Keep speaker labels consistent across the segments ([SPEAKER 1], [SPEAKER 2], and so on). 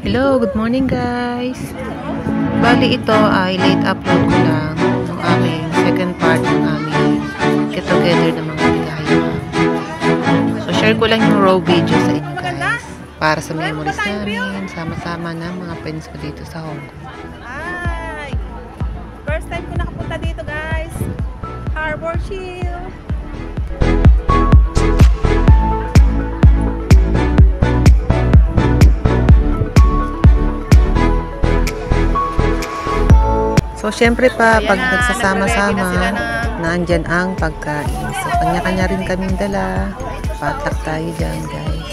[SPEAKER 1] Hello, good morning guys. Bali ito ay late upload ko lang ng aming second part ng aming get together ng mga ligaya. So share ko lang yung raw video sa inyo guys para sa memories namin sama-sama ng mga friends ko dito sa Hong Kong.
[SPEAKER 2] Ay, first time ko nakapunta dito guys, Harbor Chill.
[SPEAKER 1] So, syempre pa, pag nagsasama-sama, nandyan ang pagkain. So, kanya-kanya rin kaming dala. Patak tayo dyan, guys.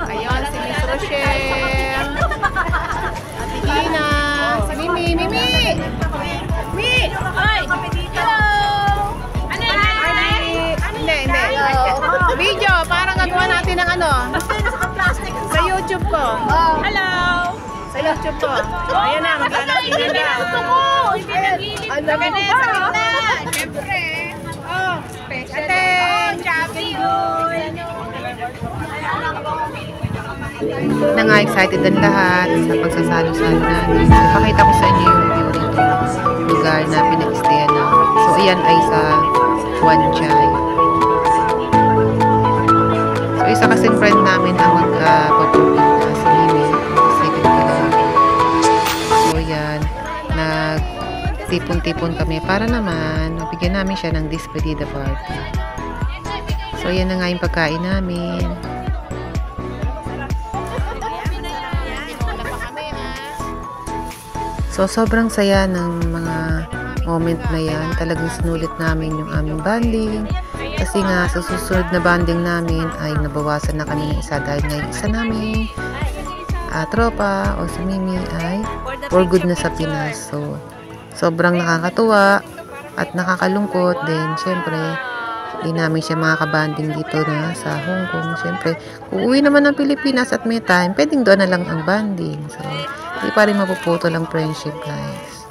[SPEAKER 2] Ayun, si Miss Rochelle. Ate Gina. Si Mimi. Mimi! Mimi! Ay! Hello! Ano yan? Hindi. Video, parang gagawa natin ng ano. Sa YouTube ko. Hello! Sa YouTube ko. Ayan na, maglalaki na. Gusto ko! Ang dami ko ba? Sa gitna. Siyempre. Oh, special. Ate! Chubby yun.
[SPEAKER 1] Na nga, excited ang lahat sa pagsasalo-salo namin. So, pakita ko sa inyo yung view nito. Lugar na pinag-stayan na. So, ayan ay sa Wan Chai. So, isa kasing friend namin ang magpapapupin na si Mimi. So, yan. Nagtipon-tipon kami para naman mabigyan namin siya ng despedida party. So, yan na nga yung pagkain namin. So, sobrang saya ng mga moment na yan. Talagang sinulit namin yung aming bonding. Kasi nga, sa susunod na bonding namin ay nabawasan na kami ng isa dahil nga yung isa namin tropa o si Mimi ay for good na sa Pinas. So, sobrang nakakatuwa at nakakalungkot. Then, syempre, hindi namin siya makakabanding dito na sa Hong Kong. Syempre, kung uwi naman ng Pilipinas at may time, pwedeng doon na lang ang banding. So, hindi pa rin mapuputo lang friendship, guys.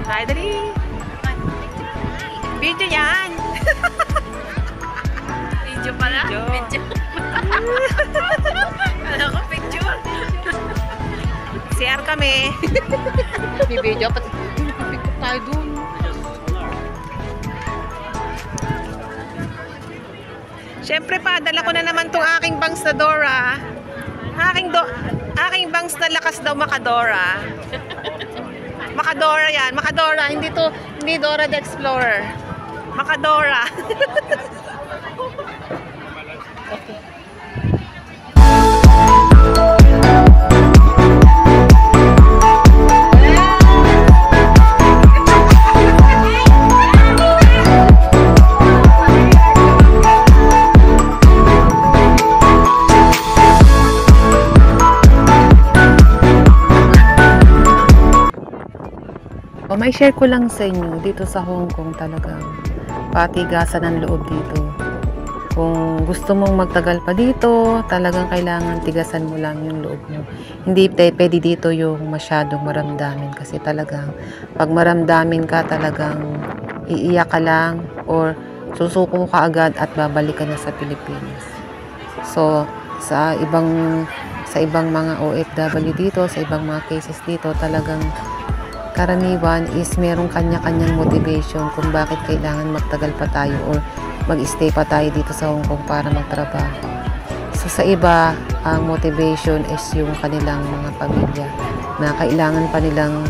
[SPEAKER 2] Ay, dali. Video yan. Video pala? Video. Ano ko picture? CR kami. May video. Pati picture tayo dun. Siyempre pa, dala ko na naman tong aking bangs na Dora. Aking bangs na lakas daw Makadora. Makadora yan. Makadora. Hindi Dora the Explorer. Makadora. Okay.
[SPEAKER 1] May share ko lang sa inyo dito sa Hong Kong, talagang patigasan ng loob dito. Kung gusto mong magtagal pa dito, talagang kailangan tigasan mo lang yung loob mo. Hindi pwede dito yung masyadong maramdamin kasi talagang pag maramdamin ka, talagang iiyak ka lang or susuko ka agad at babalik ka na sa Pilipinas. So, sa ibang mga OFW dito, sa ibang mga cases dito, talagang karaniwan is merong kanya-kanyang motivation kung bakit kailangan magtagal pa tayo or mag-stay pa tayo dito sa Hong Kong para magtrabaho. So sa iba, ang motivation is yung kanilang mga pamilya na kailangan pa nilang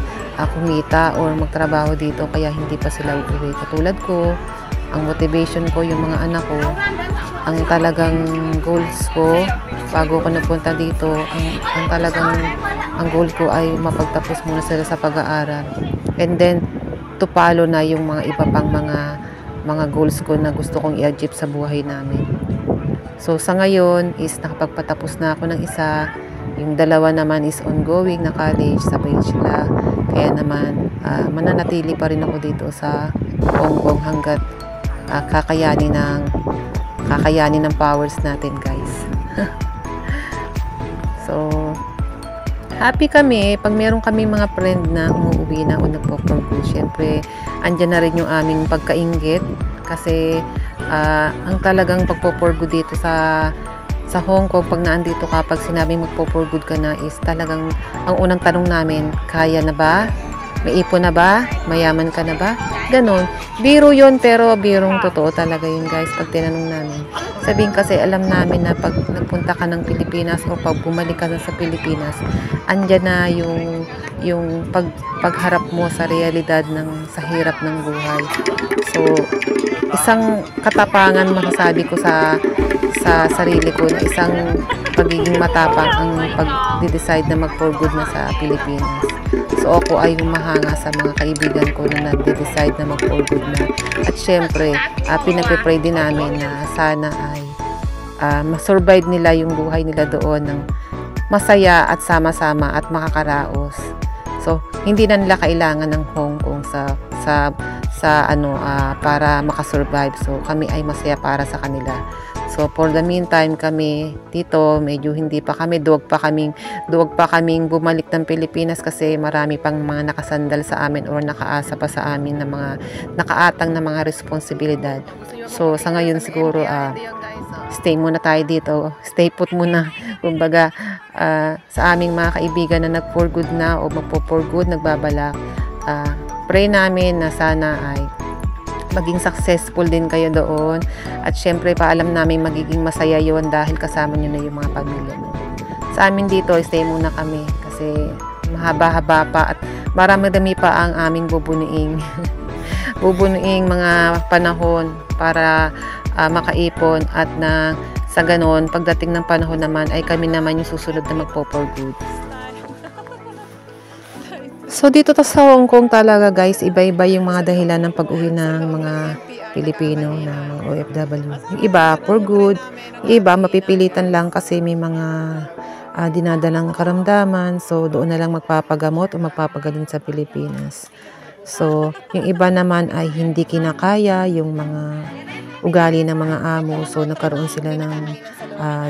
[SPEAKER 1] kumita or magtrabaho dito kaya hindi pa sila uuwi. Katulad ko, ang motivation ko, yung mga anak ko, ang talagang goals ko bago ko napunta dito, ang goal ko ay mapagtapos muna sila sa pag-aaral. And then, to follow na yung mga iba pang mga goals ko na gusto kong i-achieve sa buhay namin. So, sa ngayon is nakapagpatapos na ako ng isa. Yung dalawa naman is ongoing na college, sabay sila. Kaya naman, mananatili pa rin ako dito sa Hong Kong hanggat kakayanin ng kakayanin ng powers natin, guys. So, happy kami pag meron kami mga friend na umuwi na o nagpo-for good. Siyempre, andyan na rin yung aming pagkainggit kasi ang talagang pagpo-for good dito sa Hong Kong, pag naandito ka, pag sinabing magpo-for good ka na, is talagang ang unang tanong namin, kaya na ba? May ipon na ba? Mayaman ka na ba? Ganon. Biro yun, pero birong totoo talaga yun, guys, pag tinanong namin. Sabihin kasi, alam namin na pag nagpunta ka ng Pilipinas o pag bumalik ka na sa Pilipinas, andyan na yung pagharap mo sa realidad sa hirap ng buhay. So, isang katapangan masasabi ko sa sarili ko na isang pagiging matapang ang pag-decide na mag-for good na sa Pilipinas. So ako ay humahanga sa mga kaibigan ko na nag-decide na mag-for good na. At syempre, pinag-pray din namin na sana ay ma-survive nila yung buhay nila doon ng masaya at sama-sama at makakaraos. So, hindi na nila kailangan ng Hong Kong para makasurvive. So, kami ay masaya para sa kanila. So, for the meantime, kami dito, medyo hindi pa kami, duwag pa kaming bumalik ng Pilipinas kasi marami pang mga nakasandal sa amin or nakaasa pa sa amin na mga nakaatang na mga responsibilidad. So, sa ngayon siguro, stay muna tayo dito. Stay put muna. Kumbaga, sa aming mga kaibigan na nag-for good na o magpo-for good, nagbabalak, pray namin na sana ay maging successful din kayo doon. At syempre, paalam namin magiging masaya yon dahil kasama nyo na yung mga pamilya nyo. Sa amin dito, stay muna kami kasi mahaba-haba pa at marami-dami pa ang aming bubunuing mga panahon para makaipon at na sa ganon, pagdating ng panahon naman ay kami naman yung susunod na magpo-for good. So dito sa Hong Kong talaga, guys, iba-iba yung mga dahilan ng pag-uwi ng mga Pilipino na mga OFW. Yung iba for good, yung iba mapipilitan lang kasi may mga dinadalang karamdaman, so doon na lang magpapagamot o magpapagaling sa Pilipinas. So yung iba naman ay hindi kinakaya yung mga ugali ng mga amo, so nagkaroon sila ng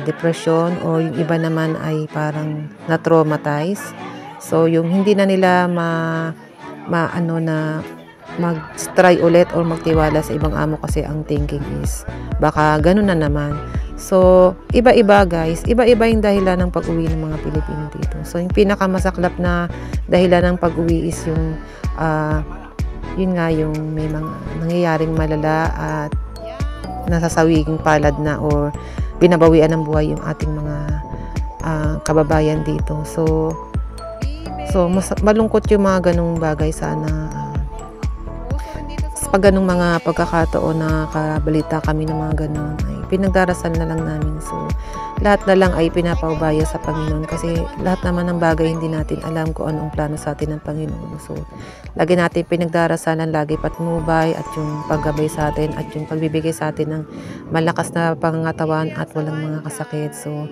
[SPEAKER 1] depression, o yung iba naman ay parang na-traumatize. So, yung hindi na nila mag-try ulit or magtiwala sa ibang amo kasi ang thinking is baka ganun na naman. So, iba-iba, guys. Iba-iba yung dahilan ng pag-uwi ng mga Pilipino dito. So, yung pinakamasaklap na dahilan ng pag-uwi is yung yun nga, yung may mga nangyayaring malala at nasasawiging palad na or binabawian ng buhay yung ating mga kababayan dito. So malungkot yung mga ganung bagay. Sana pag ganung mga pagkakataon na kabalita kami ng mga ganun ay pinagdarasal na lang namin. So lahat na lang ay pinapaubaya sa Panginoon kasi lahat naman ng bagay hindi natin alam kung anong plano sa atin ng Panginoon. So lagi natin pinagdarasalan, lagi patnubay at yung paggabay sa atin at yung pagbibigay sa atin ng malakas na pangangatawan at walang mga kasakit. So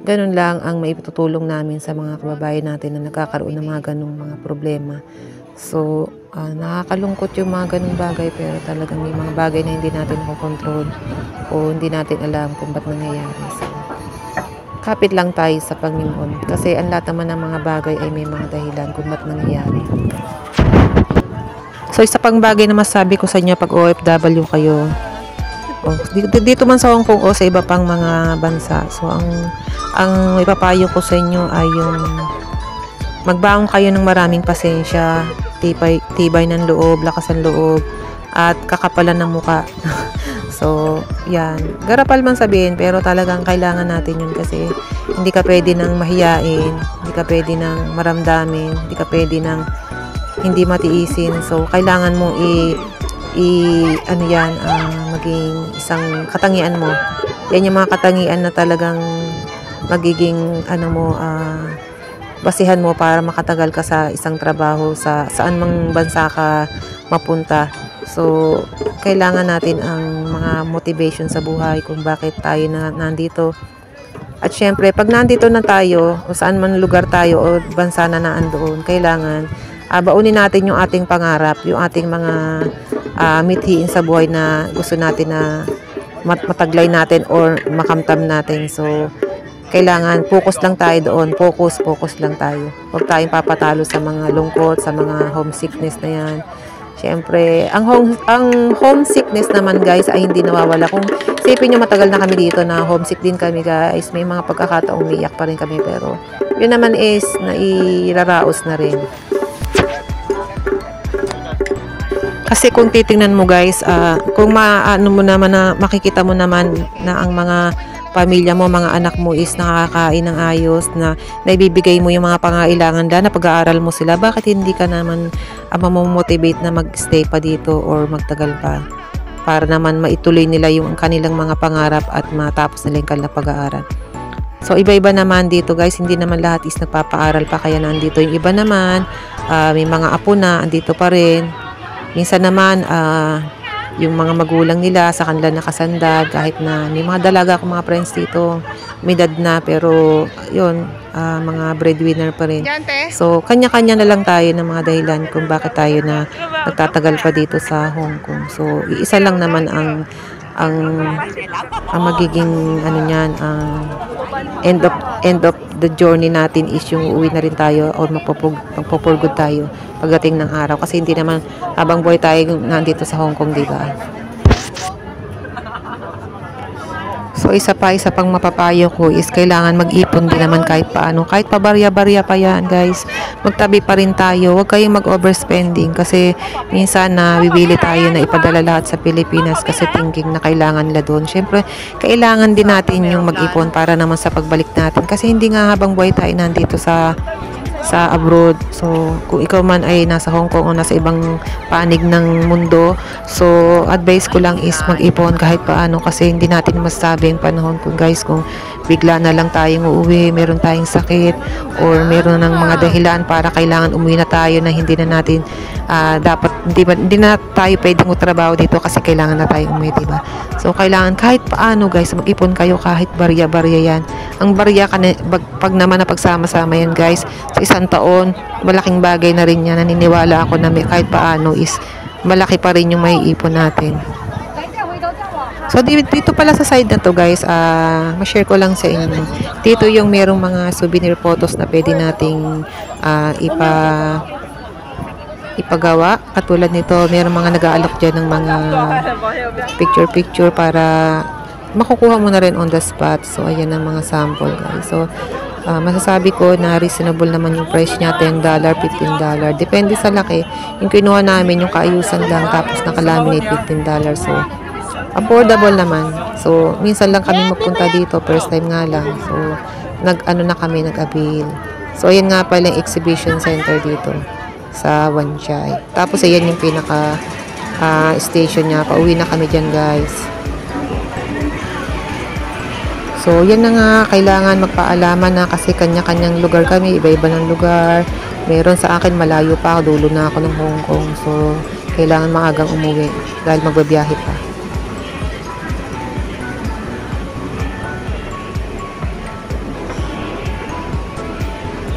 [SPEAKER 1] ganun lang ang maitutulong namin sa mga kababayan natin na nagkakaroon ng mga ganung mga problema. So, nakakalungkot yung mga ganung bagay, pero talagang may mga bagay na hindi natin makontrol o hindi natin alam kung ba't nangyayari. So, kapit lang tayo sa Panginoon kasi ang lahat naman ng mga bagay ay may mga dahilan kung ba't nangyayari. So, isa pang bagay na masabi ko sa inyo pag OFW kayo, dito man sa Hong Kong o sa iba pang mga bansa. So, ang ipapayo ko sa inyo ay yung magbaon kayo ng maraming pasensya, tibay ng loob, lakas ng loob, at kakapalan ng muka. So, yan. Garapal man sabihin, pero talagang kailangan natin yun kasi hindi ka pwede nang mahiyain, hindi ka pwede nang maramdamin, hindi ka pwede nang hindi matiisin. So, kailangan mo maging isang katangian mo. Yan yung mga katangian na talagang magiging basihan mo para makatagal ka sa isang trabaho sa saan mang bansa ka mapunta. So, kailangan natin ang mga motivation sa buhay kung bakit tayo nandito. At syempre, pag nandito na tayo o saan man lugar tayo o bansa na naandoon, kailangan baunin natin yung ating pangarap, yung ating mga mithiin sa buhay na gusto natin na mataglay natin or makamtam natin. So, kailangan focus lang tayo doon. Focus lang tayo. Huwag tayong papatalo sa mga lungkot, sa mga homesickness na yan. Siyempre, ang homesickness naman guys ay hindi nawawala. Kung isipin nyo matagal na kami dito na homesick din kami guys, may mga pagkakataong umiyak pa rin kami, pero yun naman is nairaraos na rin. Kasi kung titingnan mo guys, kung maano mo naman na makikita mo naman na ang mga pamilya mo, mga anak mo is nakakain ng ayos, na naibibigay mo yung mga pangailangan na pag-aaral mo sila, bakit hindi ka naman mamomotivate na mag-stay pa dito or magtagal pa para naman maituloy nila yung kanilang mga pangarap at matapos nila yung kanilang pag-aaral. So iba-iba naman dito guys, hindi naman lahat is nagpapaaral pa kaya nandito. Yung iba naman, may mga apo na andito pa rin. Minsan naman, yung mga magulang nila sa kanila nakasandag, kahit na may mga dalaga akong mga friends dito, may edad na, pero yun, mga breadwinner pa rin. So, kanya-kanya na lang tayo ng mga dahilan kung bakit tayo na nagtatagal pa dito sa Hong Kong. So, isa lang naman ang magiging ano niyan, end of the journey natin is yung uuwi na rin tayo or magpupurgod tayo pagdating ng araw, kasi hindi naman habang buhay tayo nandito sa Hong Kong, di ba? So isa pang mapapayo ko is kailangan mag-ipon din naman kahit paano, kahit pa barya-barya pa yan guys, magtabi pa rin tayo. Huwag kayong mag-overspending, kasi minsan na bibili tayo na ipadala lahat sa Pilipinas kasi thinking na kailangan nila doon. Syempre kailangan din natin yung mag-ipon para naman sa pagbalik natin, kasi hindi nga habang buhay tayo nandito sa abroad. So kung ikaw man ay nasa Hong Kong o nasa ibang panig ng mundo, so advice ko lang is mag-ipon kahit paano, kasi hindi natin masabi ang panahon kung guys, kung bigla na lang tayong uuwi, meron tayong sakit or meron ng mga dahilan para kailangan umuwi na tayo na hindi na natin dapat, hindi na tayo pwedeng trabaho dito kasi kailangan na tayong umuwi, diba? So kailangan kahit paano guys, mag-ipon kayo kahit barya-barya yan. Ang barya pag naman na pagsama-sama yan guys, sa isang taon, malaking bagay na rin yan. Naniniwala ako na kahit paano is malaki pa rin yung may ipon natin. So dito pala sa side na to guys, ma-share ko lang sa inyo. Dito yung merong mga souvenir photos na pwede nating ipagawa. Katulad nito, merong mga nag-aalok dyan ng mga picture para makukuha mo na rin on the spot. So ayan ang mga sample guys. So masasabi ko na reasonable naman yung price niya, $10, $15. Depende sa laki. Yung kinuha namin, yung kaayusan lang, tapos nakalaminate $15. So, affordable naman. So, minsan lang kami magpunta dito, first time nga lang. So, nag-avail. So, ayan nga pala yung exhibition center dito sa Wan Chai. Tapos, ayan yung pinaka station niya. Pauwi na kami dyan, guys. So, yan na nga, kailangan magpaalaman na kasi kanya-kanyang lugar kami, iba-iba ng lugar. Meron sa akin, malayo pa ako, dulo na ako ng Hong Kong. So, kailangan maagang umuwi dahil magbabiyahe pa.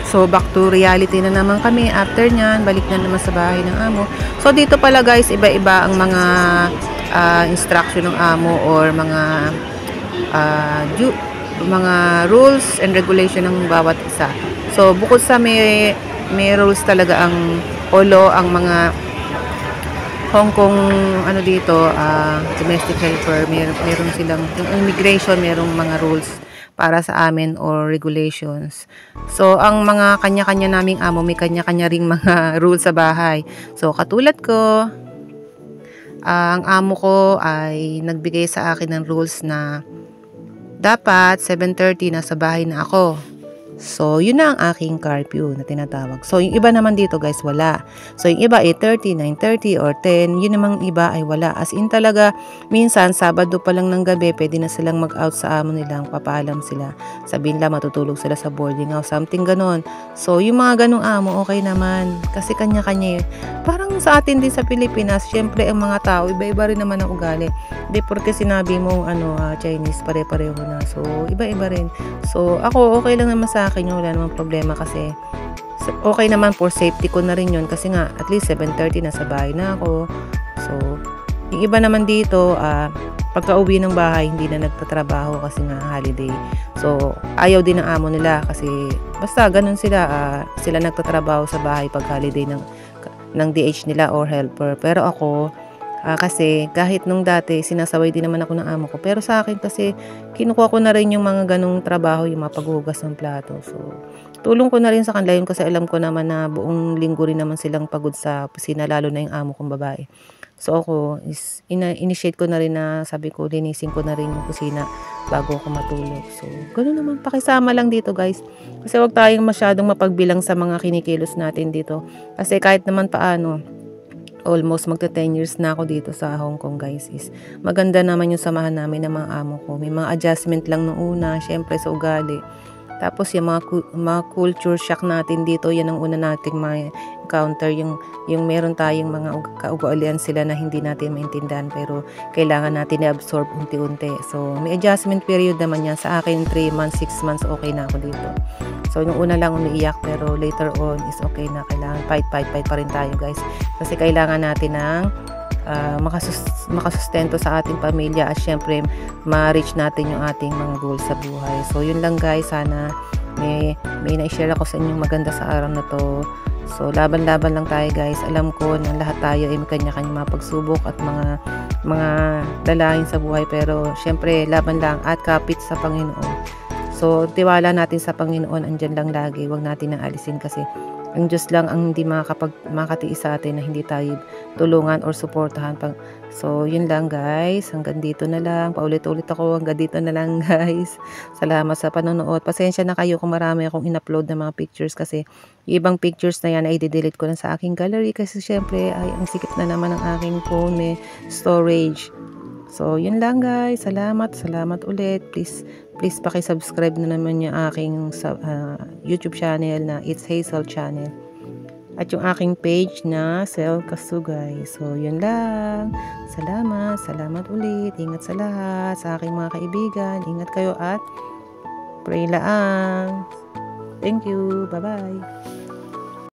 [SPEAKER 1] So, back to reality na naman kami. After nyan, balik na naman sa bahay ng amo. So, dito pala guys, iba-iba ang mga instruction ng amo or mga rules and regulation ng bawat isa. So bukod sa may rules talaga ang ang mga Hong Kong dito, domestic helper, meron silang yung immigration, merong mga rules para sa amin or regulations. So ang mga kanya-kanya naming amo, may kanya-kanya ring mga rules sa bahay. So katulad ko, ang amo ko ay nagbigay sa akin ng rules na dapat 7:30 nasa bahay na ako. So, yun na ang aking curfew na tinatawag. So, yung iba naman dito guys, wala. So, yung iba 8:30, 9:30, or 10. Yun namang iba ay wala. As in talaga, minsan, Sabado pa lang ng gabi, pwede na silang mag-out sa amo nilang, papaalam sila. Sabihin lang, matutulog sila sa boarding house, something ganon. So, yung mga ganong amo, okay naman. Kasi kanya-kanya. Parang sa atin din sa Pilipinas, syempre, ang mga tao, iba-iba rin naman ang ugali. Di porque sinabi mong Chinese, pare-pareho na. So, iba-iba rin. So, ako, okay lang naman sa akin yun, wala namang problema kasi okay naman for safety ko na rin yun kasi nga at least 7:30 nasa bahay na ako. So yung iba naman dito pagka-uwi ng bahay hindi na nagtatrabaho kasi nga holiday. So ayaw din ng amo nila kasi basta ganun sila, sila nagtatrabaho sa bahay pag holiday ng DH nila or helper. Pero ako, kasi kahit nung dati sinasaway din naman ako ng amo ko, pero sa akin kasi kinukuha ko na rin yung mga ganong trabaho, yung mga paghuhugas ng plato. So tulong ko na rin sa kanila yun kasi alam ko naman na buong linggo rin naman silang pagod sa opisina, lalo na yung amo kong babae. So ako is initiate ko na rin na sabi ko linisin ko na rin yung kusina bago ako matulog. So ganoon naman, pakisama lang dito guys. Kasi wag tayong masyadong mapagbilang sa mga kinikilos natin dito. Kasi kahit naman paano, almost magta 10 years na ako dito sa Hong Kong guys, is maganda naman yung samahan namin ng mga amo ko. May mga adjustment lang nung una, syempre sa ugali. Tapos yung mga culture shock natin dito, yan ang una nating ma-encounter, yung meron tayong mga kaugalian sila na hindi natin maintindihan pero kailangan natin i-absorb unti-unti. So may adjustment period naman yan. Sa akin 3 months, 6 months okay na ako dito. So yung una lang umiiyak pero later on is okay na. Kailangan fight pa rin tayo guys. Kasi kailangan natin ng makasustento sa ating pamilya at syempre ma-reach natin yung ating mga goals sa buhay. So yun lang guys, sana may na-share ako sa inyong maganda sa araw na to. So laban-laban lang tayo guys. Alam ko na lahat tayo ay may kanya-kanya mga pagsubok at mga dalahin sa buhay, pero syempre laban lang at kapit sa Panginoon. So tiwala natin sa Panginoon, andyan lang lagi, wag natin nang alisin kasi ang Diyos lang ang hindi makatiis sa atin na hindi tayo tulungan or suportahan. So, yun lang guys. Hanggang dito na lang. Paulit-ulit ako. Hanggang dito na lang guys. Salamat sa panonood. Pasensya na kayo kung marami akong in-upload na mga pictures kasi yung ibang pictures na yan ay i-delete ko na sa aking gallery kasi syempre ay ang sikip na naman ng aking phone, may storage. So, yun lang guys. Salamat ulit. Please paki-subscribe na naman yung aking YouTube channel na It's Hazel Channel. At yung aking page na Sel Kasugay. So, yun lang. Salamat ulit. Ingat sa lahat. Sa aking mga kaibigan. Ingat kayo at pray lang. Thank you. Bye-bye.